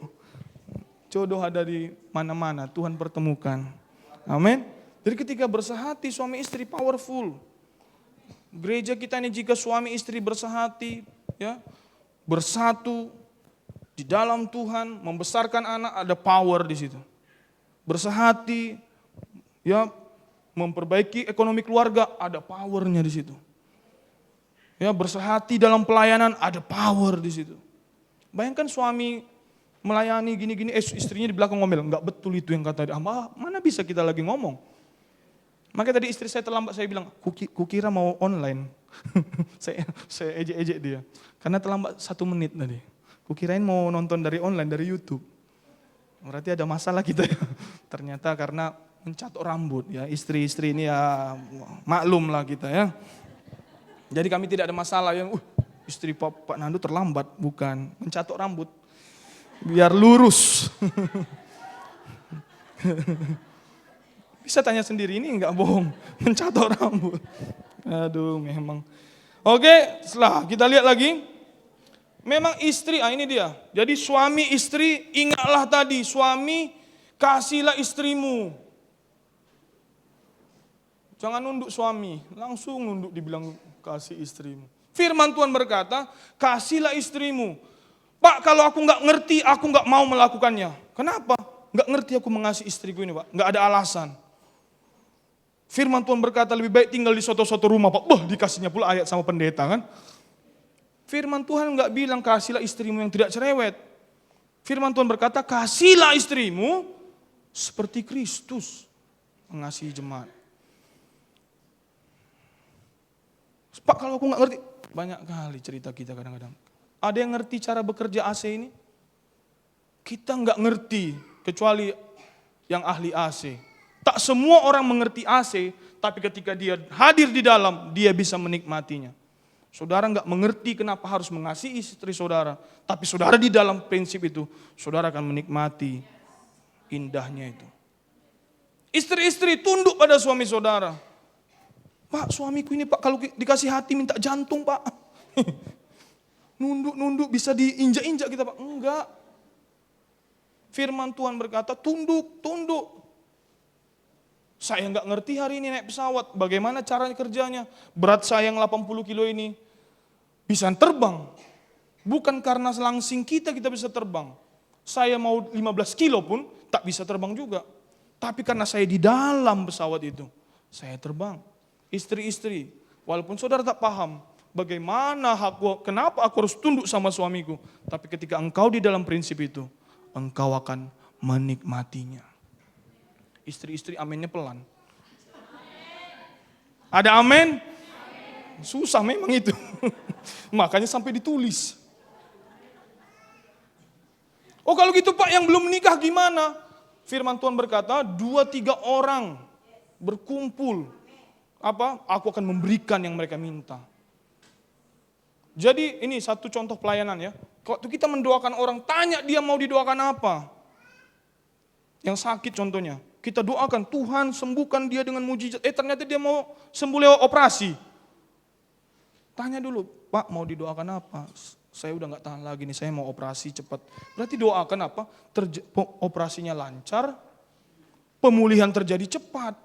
Jodoh ada di mana-mana, Tuhan pertemukan. Amin. Jadi ketika bersehati suami istri powerful. Gereja kita ini jika suami istri bersehati, ya, bersatu di dalam Tuhan, membesarkan anak, ada power di situ. Bersehati, ya, memperbaiki ekonomi keluarga, ada powernya di situ. Ya, bersehati dalam pelayanan, ada power di situ. Bayangkan suami melayani gini-gini, istrinya di belakang ngomel, "Enggak betul itu yang kata dia." Mana bisa kita lagi ngomong? Makanya tadi istri saya terlambat, saya bilang, kukira mau online. saya ejek-ejek dia. Karena terlambat 1 menit tadi. Kukirain mau nonton dari online, dari YouTube. Berarti ada masalah kita ya. Ternyata karena mencatok rambut ya, istri-istri ini ya maklum lah kita ya. Jadi kami tidak ada masalah yang istri Pak Nandu terlambat, bukan, mencatok rambut. Biar lurus. Bisa tanya sendiri, ini enggak bohong, mencatok rambut. Aduh memang. Oke, setelah kita lihat lagi. Memang istri, ini dia. Jadi suami istri, ingatlah tadi, suami kasihlah istrimu. Jangan nunduk suami, langsung nunduk dibilang kasih istrimu. Firman Tuhan berkata, kasihlah istrimu. "Pak, kalau aku nggak ngerti, aku nggak mau melakukannya." Kenapa? Nggak ngerti aku mengasihi istriku ini Pak, nggak ada alasan. Firman Tuhan berkata lebih baik tinggal di suatu rumah Pak. Dikasihnya pula ayat sama pendeta kan. Firman Tuhan nggak bilang kasihlah istrimu yang tidak cerewet. Firman Tuhan berkata kasihlah istrimu seperti Kristus mengasihi jemaat. "Pak, kalau aku nggak ngerti." Banyak kali cerita kita kadang-kadang. Ada yang ngerti cara bekerja AC ini? Kita nggak ngerti kecuali yang ahli AC. Tak semua orang mengerti AC, tapi ketika dia hadir di dalam, dia bisa menikmatinya. Saudara nggak mengerti kenapa harus mengasihi istri saudara, tapi saudara di dalam prinsip itu, saudara akan menikmati indahnya itu. Istri-istri tunduk pada suami saudara. "Pak, suamiku ini Pak, kalau dikasih hati minta jantung Pak." Nunduk-nunduk bisa diinjak-injak kita Pak. Enggak. Firman Tuhan berkata tunduk. Saya nggak ngerti hari ini naik pesawat, bagaimana caranya kerjanya. Berat saya yang 80 kilo ini bisa terbang. Bukan karena langsing kita bisa terbang. Saya mau 15 kilo pun tak bisa terbang juga. Tapi karena saya di dalam pesawat itu, saya terbang. Istri-istri, walaupun saudara tak paham bagaimana kenapa aku harus tunduk sama suamiku. Tapi ketika engkau di dalam prinsip itu, engkau akan menikmatinya. Istri-istri amennya pelan. Ada amin? Susah memang itu. Makanya sampai ditulis. "Oh kalau gitu Pak, yang belum menikah gimana?" Firman Tuhan berkata 2-3 orang berkumpul. Aku akan memberikan yang mereka minta. Jadi ini satu contoh pelayanan ya. Waktu kita mendoakan orang, tanya dia mau didoakan apa. Yang sakit contohnya. Kita doakan, Tuhan sembuhkan dia dengan mujizat. Ternyata dia mau sembuh lewat operasi. Tanya dulu, "Pak mau didoakan apa?" "Saya udah gak tahan lagi nih, saya mau operasi cepat." Berarti doakan apa? Operasinya lancar, pemulihan terjadi cepat.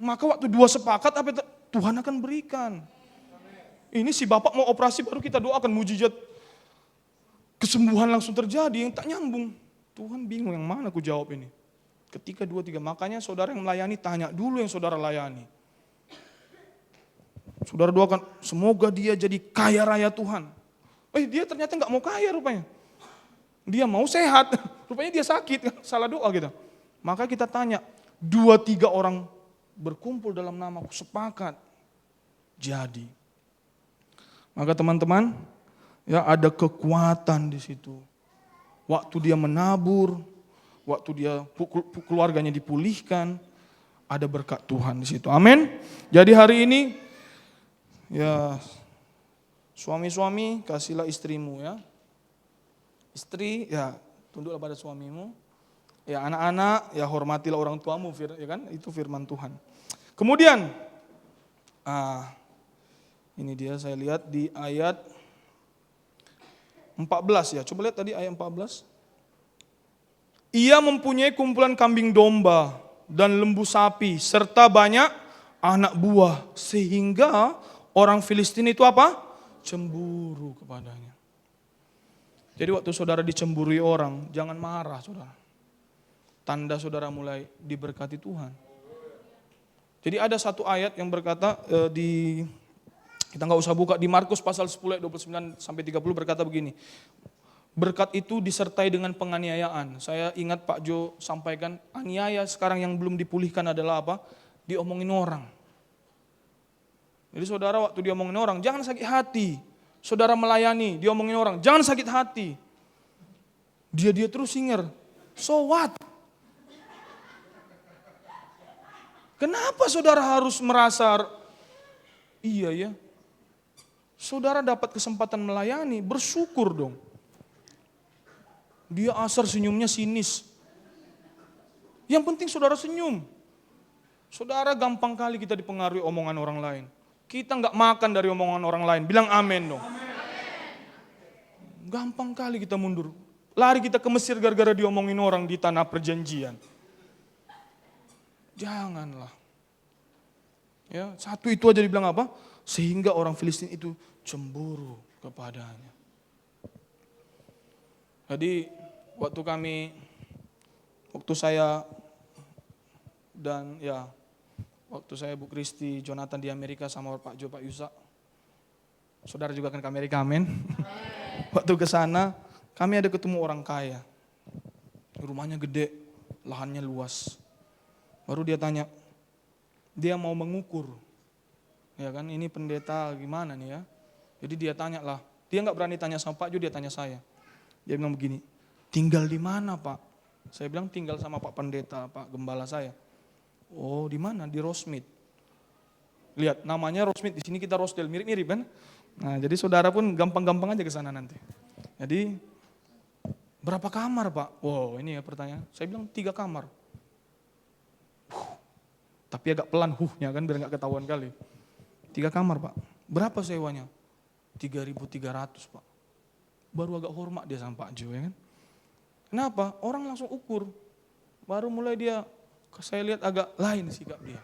Maka waktu 2 sepakat, Tuhan akan berikan. Ini si bapak mau operasi baru kita doakan mujizat. Kesembuhan langsung terjadi, yang tak nyambung. Tuhan bingung yang mana aku jawab ini. Ketika 2, 3, makanya saudara yang melayani tanya dulu yang saudara layani. Saudara doakan, semoga dia jadi kaya raya Tuhan. Dia ternyata nggak mau kaya rupanya. Dia mau sehat, rupanya dia sakit, salah doa gitu. Maka kita tanya, 2, 3 orang berkumpul dalam namaku, sepakat, jadi. Maka teman-teman, ya ada kekuatan di situ. Waktu dia menabur, waktu dia keluarganya dipulihkan, ada berkat Tuhan di situ. Amin. Jadi hari ini, ya suami-suami kasihlah istrimu ya. Istri ya tunduklah pada suamimu. Ya anak-anak ya hormatilah orang tuamu, ya kan? Itu firman Tuhan. Kemudian ini dia saya lihat di ayat 14 ya. Coba lihat tadi ayat 14. Ia mempunyai kumpulan kambing domba dan lembu sapi serta banyak anak buah sehingga orang Filistin itu apa? Cemburu kepadanya. Jadi waktu saudara dicemburui orang, jangan marah saudara. Tanda saudara mulai diberkati Tuhan. Jadi ada satu ayat yang berkata kita nggak usah buka, di Markus pasal 10 ayat 29 sampai 30 berkata begini. Berkat itu disertai dengan penganiayaan. Saya ingat Pak Jo sampaikan, aniaya sekarang yang belum dipulihkan adalah apa? Diomongin orang. Jadi saudara waktu diomongin orang, jangan sakit hati. Saudara melayani, diomongin orang, jangan sakit hati. Dia terus singer. So what? Kenapa saudara harus merasa, iya ya, saudara dapat kesempatan melayani, bersyukur dong. Dia asar senyumnya sinis. Yang penting saudara senyum. Saudara gampang kali kita dipengaruhi omongan orang lain. Kita nggak makan dari omongan orang lain, bilang amin dong. Gampang kali kita mundur. Lari kita ke Mesir gara-gara diomongin orang di tanah perjanjian. Janganlah. Ya, satu itu aja dibilang apa? Sehingga orang Filistin itu cemburu kepadanya. Jadi waktu saya dan ya waktu saya Bu Kristi, Jonathan di Amerika sama Pak Jo, Pak Yusa, saudara juga akan ke Amerika, amin. Waktu ke sana kami ada ketemu orang kaya, rumahnya gede, lahannya luas. Baru dia tanya, dia mau mengukur, ya kan ini pendeta gimana nih ya. Jadi dia tanya lah, dia nggak berani tanya sama Pak Jo, dia tanya saya. Dia bilang begini, tinggal di mana Pak? Saya bilang tinggal sama Pak Pendeta, Pak Gembala saya. Oh di mana? Di Rosemead. Lihat namanya Rosemead, di sini kita Rosedale, mirip-mirip kan? Nah jadi saudara pun gampang-gampang aja ke sana nanti. Jadi berapa kamar Pak? Wow ini ya pertanyaan. Saya bilang 3 kamar. Tapi agak pelan nya kan biar gak ketahuan kali. 3 kamar Pak. Berapa sewanya? 3.300 Pak. Baru agak hormat dia sama Pak Jo ya kan. Kenapa? Orang langsung ukur. Baru mulai dia, saya lihat agak lain sikap dia.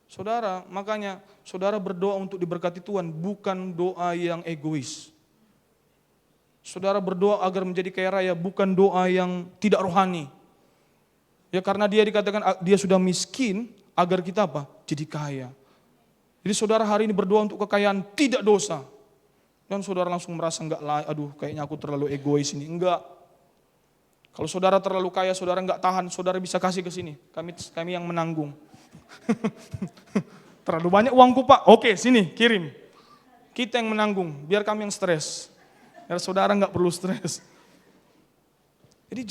Saudara, makanya saudara berdoa untuk diberkati Tuhan, bukan doa yang egois. Saudara berdoa agar menjadi kaya raya, bukan doa yang tidak rohani. Ya karena dia dikatakan dia sudah miskin, agar kita apa? Jadi kaya. Jadi saudara hari ini berdoa untuk kekayaan, tidak dosa. Dan saudara langsung merasa aduh kayaknya aku terlalu egois ini. Enggak. Kalau saudara terlalu kaya, saudara enggak tahan, saudara bisa kasih ke sini. Kami yang menanggung. Terlalu banyak uangku Pak, oke sini kirim. Kita yang menanggung, biar kami yang stres. Biar saudara enggak perlu stres. Jadi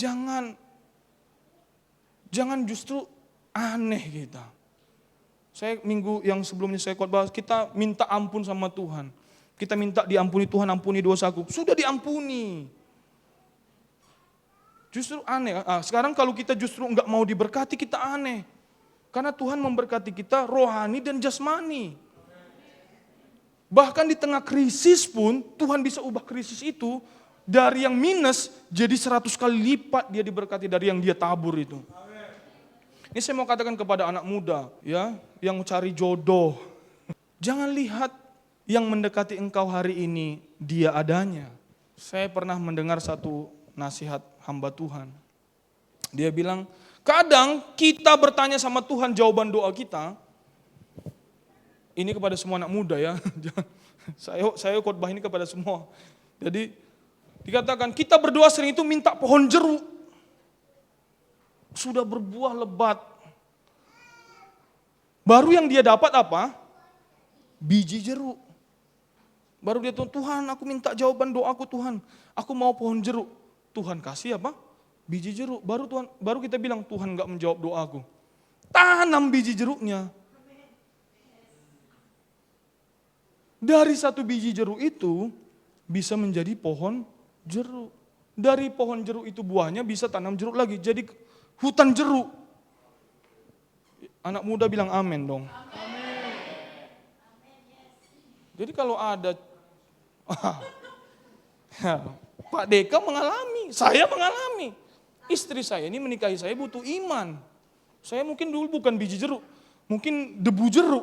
jangan justru aneh kita. Saya minggu yang sebelumnya saya khotbah, kita minta ampun sama Tuhan. Kita minta diampuni Tuhan, ampuni dosaku. Sudah diampuni. Justru aneh. Sekarang kalau kita justru enggak mau diberkati, kita aneh. Karena Tuhan memberkati kita rohani dan jasmani. Bahkan di tengah krisis pun, Tuhan bisa ubah krisis itu dari yang minus jadi 100 kali lipat dia diberkati dari yang dia tabur itu. Ini saya mau katakan kepada anak muda ya, yang cari jodoh. Jangan lihat yang mendekati engkau hari ini dia adanya. Saya pernah mendengar satu nasihat hamba Tuhan. Dia bilang, Kadang kita bertanya sama Tuhan jawaban doa kita, ini kepada semua anak muda ya, saya khotbah ini kepada semua. Jadi dikatakan kita berdoa sering itu minta pohon jeruk, sudah berbuah lebat. Baru yang dia dapat apa? Biji jeruk. Baru dia Tuhan aku minta jawaban doaku Tuhan, aku mau pohon jeruk. Tuhan kasih apa? Biji jeruk. Baru kita bilang Tuhan enggak menjawab doaku. Tanam biji jeruknya. Dari satu biji jeruk itu bisa menjadi pohon jeruk. Dari pohon jeruk itu buahnya bisa tanam jeruk lagi. Jadi hutan jeruk. Anak muda bilang amin dong. Amin. Jadi kalau ada Pak Deka mengalami, saya mengalami. Istri saya ini menikahi saya butuh iman. Saya mungkin dulu bukan biji jeruk, mungkin debu jeruk.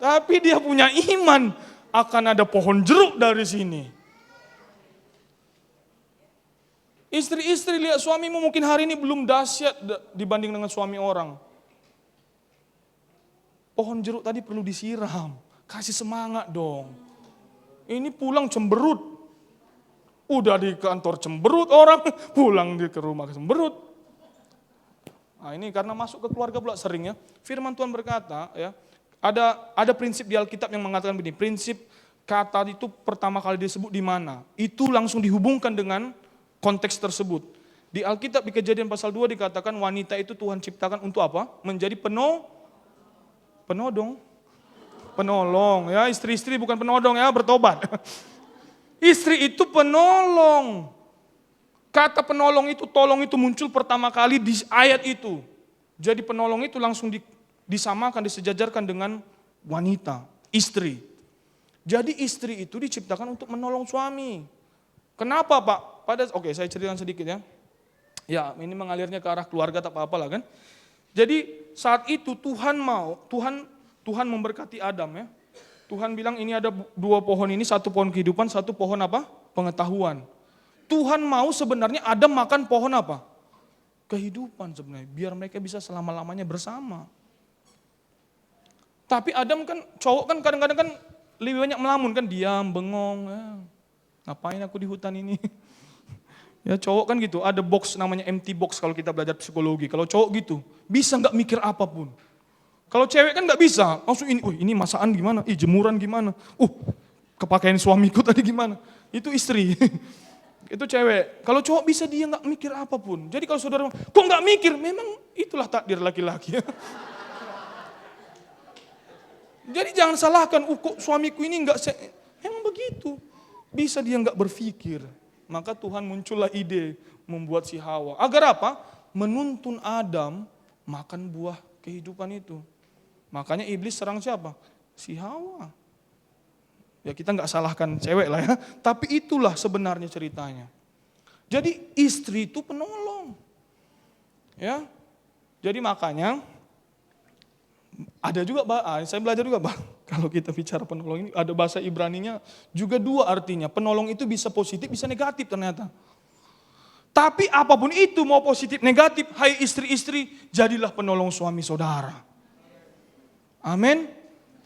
Tapi dia punya iman akan ada pohon jeruk dari sini. Istri-istri lihat suamimu mungkin hari ini belum dahsyat dibanding dengan suami orang. Pohon jeruk tadi perlu disiram, kasih semangat dong. Ini pulang cemberut. Udah di kantor cemberut orang, pulang ke rumah cemberut. Nah ini karena masuk ke keluarga pula sering ya. Firman Tuhan berkata ya, ada prinsip di Alkitab yang mengatakan begini, prinsip kata itu pertama kali disebut di mana, itu langsung dihubungkan dengan konteks tersebut. Di Alkitab di Kejadian pasal 2 dikatakan wanita itu Tuhan ciptakan untuk apa? Menjadi penolong ya, istri-istri bukan penodong ya, bertobat. Istri itu penolong. Kata penolong itu, tolong itu muncul pertama kali di ayat itu. Jadi penolong itu langsung disamakan, disejajarkan dengan wanita, istri. Jadi istri itu diciptakan untuk menolong suami. Kenapa Pak? Oke, saya ceritakan sedikit ya. Ya, ini mengalirnya ke arah keluarga tak apa-apa lah kan. Jadi saat itu Tuhan memberkati Adam ya. Tuhan bilang ini ada 2 pohon ini, satu pohon kehidupan, satu pohon apa? Pengetahuan. Tuhan mau sebenarnya Adam makan pohon apa? Kehidupan sebenarnya, biar mereka bisa selama-lamanya bersama. Tapi Adam kan, cowok kan kadang-kadang kan lebih banyak melamun kan, diam, bengong. Ya. Ngapain aku di hutan ini? Ya cowok kan gitu, ada box namanya empty box kalau kita belajar psikologi. Kalau cowok gitu, bisa nggak mikir apapun. Kalau cewek kan nggak bisa, langsung ini masakan gimana, jemuran gimana, kepakaian suamiku tadi gimana. Itu istri, itu cewek. Kalau cowok bisa dia nggak mikir apapun. Jadi kalau saudara, kok nggak mikir, memang itulah takdir laki-laki. Jadi jangan salahkan, kok suamiku ini nggak, emang begitu. Bisa dia nggak berpikir. Maka Tuhan muncullah ide membuat si Hawa. Agar apa? Menuntun Adam makan buah kehidupan itu. Makanya iblis serang siapa? Si Hawa. Ya kita nggak salahkan cewek lah ya. Tapi itulah sebenarnya ceritanya. Jadi istri itu penolong. Ya. Jadi makanya ada juga, saya belajar juga Bang. Kalau kita bicara penolong ini ada bahasa Ibraninya juga 2 artinya. Penolong itu bisa positif, bisa negatif ternyata. Tapi apapun itu mau positif negatif, hai istri-istri jadilah penolong suami saudara. Amin.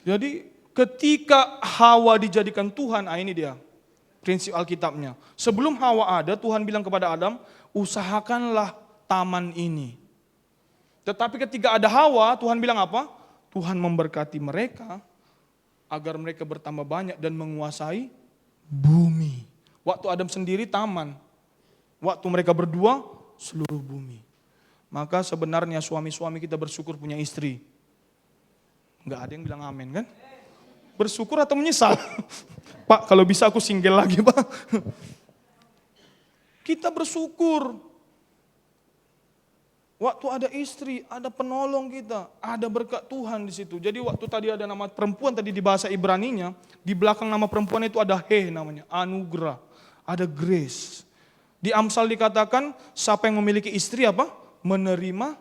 Jadi ketika Hawa dijadikan Tuhan, ini dia prinsip Alkitabnya. Sebelum Hawa ada, Tuhan bilang kepada Adam, usahakanlah taman ini. Tetapi ketika ada Hawa, Tuhan bilang apa? Tuhan memberkati mereka agar mereka bertambah banyak dan menguasai bumi. Waktu Adam sendiri taman, waktu mereka berdua seluruh bumi. Maka sebenarnya suami-suami kita bersyukur punya istri. Enggak ada yang bilang amin kan? Bersyukur atau menyesal? Pak, kalau bisa aku single lagi, Pak. Kita bersyukur. Waktu ada istri, ada penolong kita, ada berkat Tuhan di situ. Jadi waktu tadi ada nama perempuan tadi di bahasa Ibraninya, di belakang nama perempuan itu ada namanya, anugerah, ada grace. Di Amsal dikatakan, siapa yang memiliki istri apa? Menerima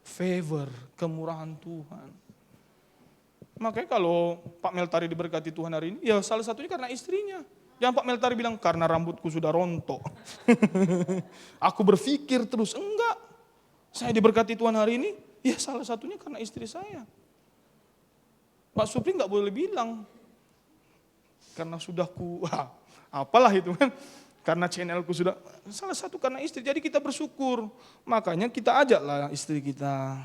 favor, kemurahan Tuhan. Makanya kalau Pak Meltari diberkati Tuhan hari ini, ya salah satunya karena istrinya. Jangan Pak Meltari bilang, karena rambutku sudah rontok. Aku berpikir terus, enggak. Saya diberkati Tuhan hari ini, ya salah satunya karena istri saya. Pak Supri enggak boleh bilang, karena sudah apalah itu kan. Karena channelku sudah, salah satu karena istri. Jadi kita bersyukur. Makanya kita ajaklah istri kita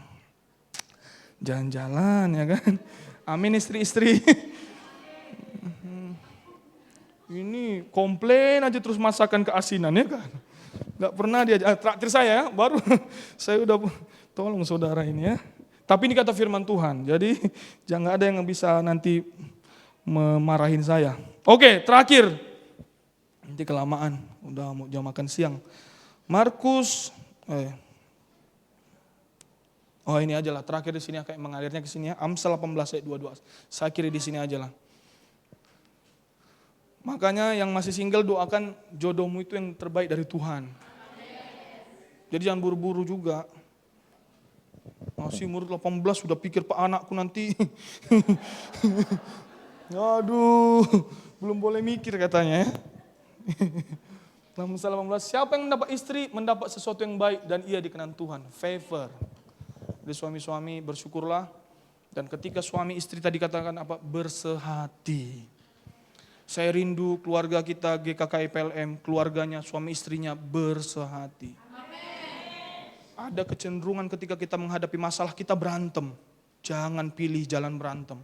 jalan-jalan ya kan. Amin istri-istri. Ini komplain aja terus masakan keasinan ya kan. Gak pernah dia traktir saya ya, baru saya udah tolong saudara ini ya. Tapi ini kata firman Tuhan, jadi jangan ada yang bisa nanti memarahin saya. Oke, terakhir. Nanti kelamaan, udah mau jam makan siang. Markus, ini aja lah, terakhir di sini kayak mengalirnya ke sini ya. Amsal 18 ayat 22. Saya kira di sini aja lah. Makanya yang masih single doakan jodohmu itu yang terbaik dari Tuhan. Jadi jangan buru-buru juga. Masih umur 18 sudah pikir Pak anakku nanti. Aduh, belum boleh mikir katanya ya. Amsal 18, siapa yang mendapat istri mendapat sesuatu yang baik dan ia dikenan Tuhan. Favor. Jadi suami-suami bersyukurlah. Dan ketika suami istri tadi katakan apa? Bersehati. Saya rindu keluarga kita GKKI PLM, keluarganya, suami istrinya bersehati. Amen. Ada kecenderungan ketika kita menghadapi masalah kita berantem. Jangan pilih jalan berantem.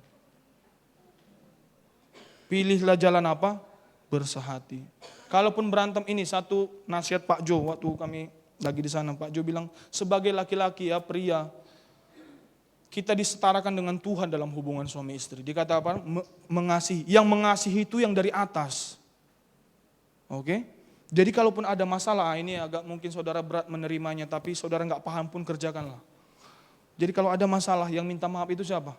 Pilihlah jalan apa? Bersehati. Kalaupun berantem ini satu nasihat Pak Jo waktu kami lagi di sana. Pak Jo bilang sebagai laki-laki ya pria, kita disetarakan dengan Tuhan dalam hubungan suami istri. Dikata apa? Mengasihi. Yang mengasihi itu yang dari atas. Oke? Jadi kalaupun ada masalah, ini agak mungkin saudara berat menerimanya, tapi saudara nggak paham pun kerjakanlah. Jadi kalau ada masalah, yang minta maaf itu siapa?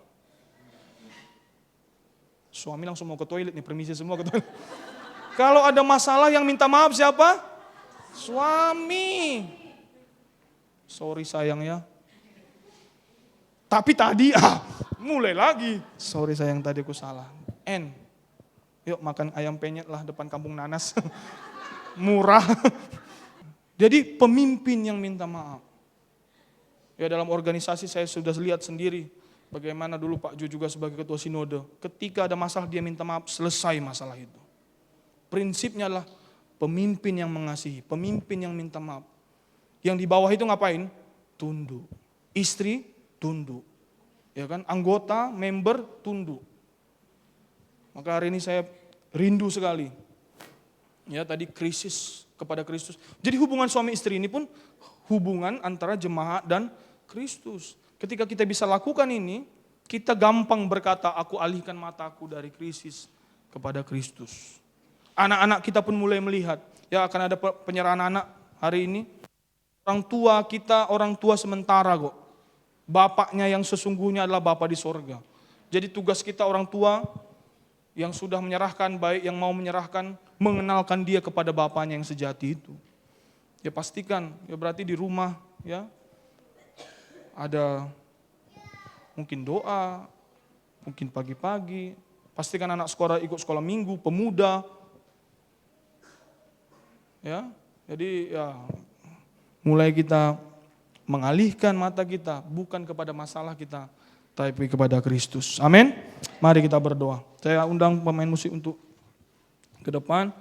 Suami langsung mau ke toilet nih, permisi semua ke toilet. Kalau ada masalah yang minta maaf siapa? Suami. Sorry sayang ya. Tapi tadi, mulai lagi. Sorry sayang tadi aku salah. Yuk makan ayam penyet lah depan kampung nanas. Murah. Jadi pemimpin yang minta maaf. Ya dalam organisasi saya sudah lihat sendiri. Bagaimana dulu Pak Jo juga sebagai ketua sinode. Ketika ada masalah dia minta maaf, selesai masalah itu. Prinsipnya adalah pemimpin yang mengasihi. Pemimpin yang minta maaf. Yang di bawah itu ngapain? Tunduk. Istri tunduk, ya kan? Anggota, member tunduk. Maka hari ini saya rindu sekali. Ya tadi krisis kepada Kristus. Jadi hubungan suami istri ini pun hubungan antara jemaat dan Kristus. Ketika kita bisa lakukan ini, kita gampang berkata, aku alihkan mataku dari krisis kepada Kristus. Anak-anak kita pun mulai melihat, ya akan ada penyerahan anak hari ini. Orang tua kita, orang tua sementara kok. Bapaknya yang sesungguhnya adalah Bapa di sorga. Jadi tugas kita orang tua yang sudah menyerahkan, baik yang mau menyerahkan, mengenalkan dia kepada Bapaknya yang sejati itu. Ya pastikan, ya berarti di rumah ya ada mungkin doa, mungkin pagi-pagi. Pastikan anak sekolah ikut sekolah minggu, pemuda. Ya, jadi ya mulai kita mengalihkan mata kita bukan kepada masalah kita, tapi kepada Kristus. Amin. Mari kita berdoa. Saya undang pemain musik untuk ke depan.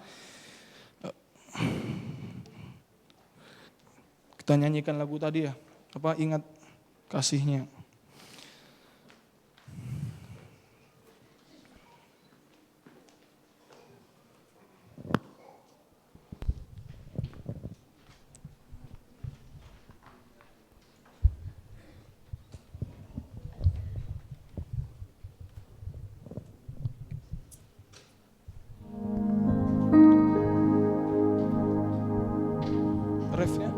Kita nyanyikan lagu tadi ya. Ingat kasihnya. Refnya.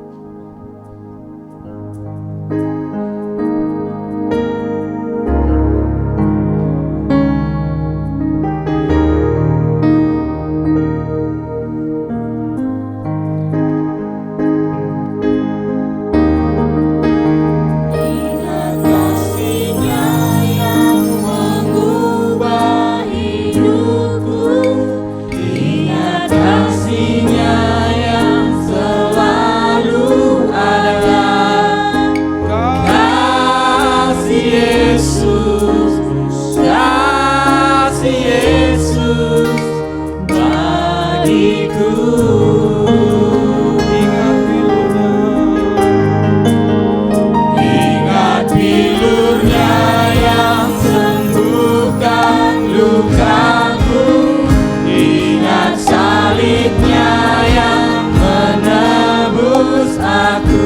aku.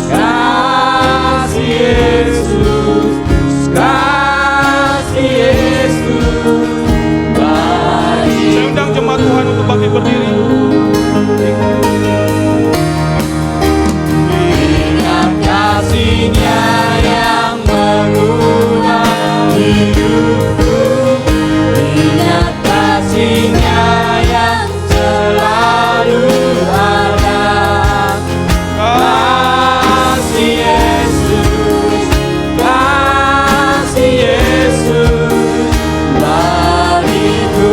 Kasih Yesus, kasih Yesus, baik. Saya undang jemaat Tuhan untuk bangkit berdiri. Ingat kasih-Nya yang mengubah hidupku. Ingat kasih-Nya yang selalu ada. Kasih Yesus, kasih Yesus, bagiku.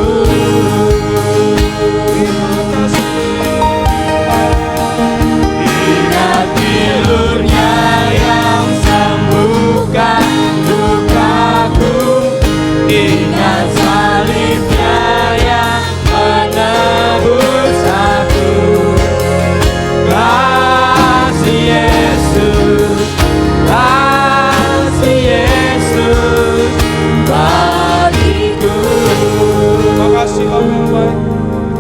Ingat bilurnya yang sembuhkan lukaku. Ingat salibnya yang menebus aku. Kasih Yesus, kasih Yesus, bagiku. Makasih Bapa yang baik,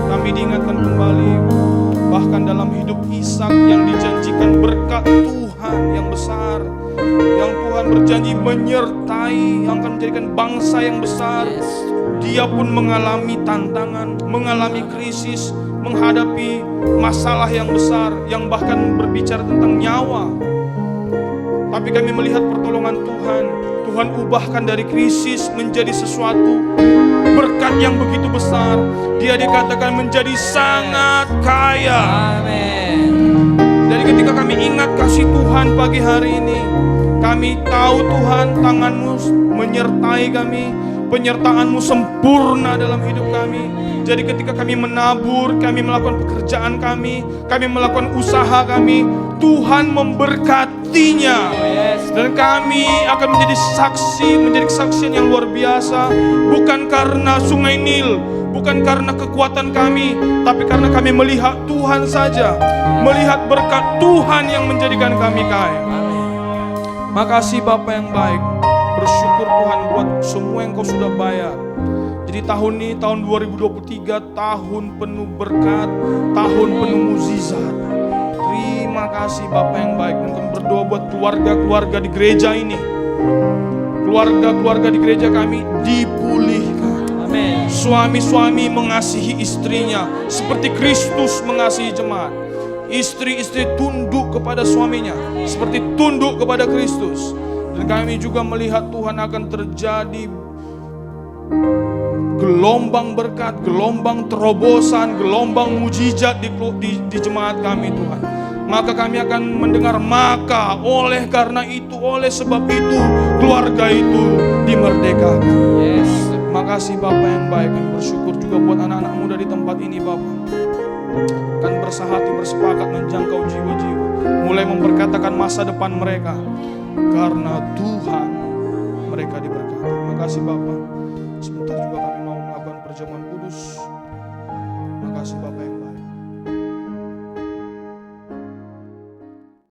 kami diingatkan kembali bahkan dalam hidup Ishak yang dijanjikan berkat Tuhan yang besar, yang Tuhan berjanji menyertai, yang akan menjadikan bangsa yang besar. Dia pun mengalami tantangan, mengalami krisis, menghadapi masalah yang besar, yang bahkan berbicara tentang nyawa. Tapi kami melihat pertolongan Tuhan. Tuhan ubahkan dari krisis menjadi sesuatu berkat yang begitu besar. Dia dikatakan menjadi sangat kaya. Amin. Jadi ketika kami ingat kasih Tuhan pagi hari ini, kami tahu Tuhan tangan-Mu menyertai kami, penyertaan-Mu sempurna dalam hidup kami. Jadi ketika kami menabur, kami melakukan pekerjaan kami melakukan usaha kami, Tuhan memberkatinya. Dan kami akan menjadi kesaksian yang luar biasa. Bukan karena sungai Nil, bukan karena kekuatan kami, tapi karena kami melihat Tuhan saja, melihat berkat Tuhan yang menjadikan kami kaya. Makasih Bapa yang baik, bersyukur Tuhan buat semua yang Kau sudah bayar. Jadi tahun ini, tahun 2023, tahun penuh berkat, tahun penuh mukjizat. Terima kasih Bapa yang baik. Dan kami berdoa buat keluarga-keluarga di gereja ini. Keluarga-keluarga di gereja kami dipulihkan. Amin. Suami-suami mengasihi istrinya seperti Kristus mengasihi jemaat. Istri-istri tunduk kepada suaminya seperti tunduk kepada Kristus. Dan kami juga melihat Tuhan akan terjadi gelombang berkat, gelombang terobosan, gelombang mujizat di jemaat kami Tuhan. Maka kami akan mendengar, maka oleh karena itu, oleh sebab itu, keluarga itu dimerdekakan. Yes. Makasih Bapa yang baik. Kami bersyukur juga buat anak-anak muda di tempat ini Bapa. Kan bersahati, bersepakat menjangkau jiwa-jiwa, mulai memperkatakan masa depan mereka. Karena Tuhan mereka diberkati. Makasih Bapa. Sebentar juga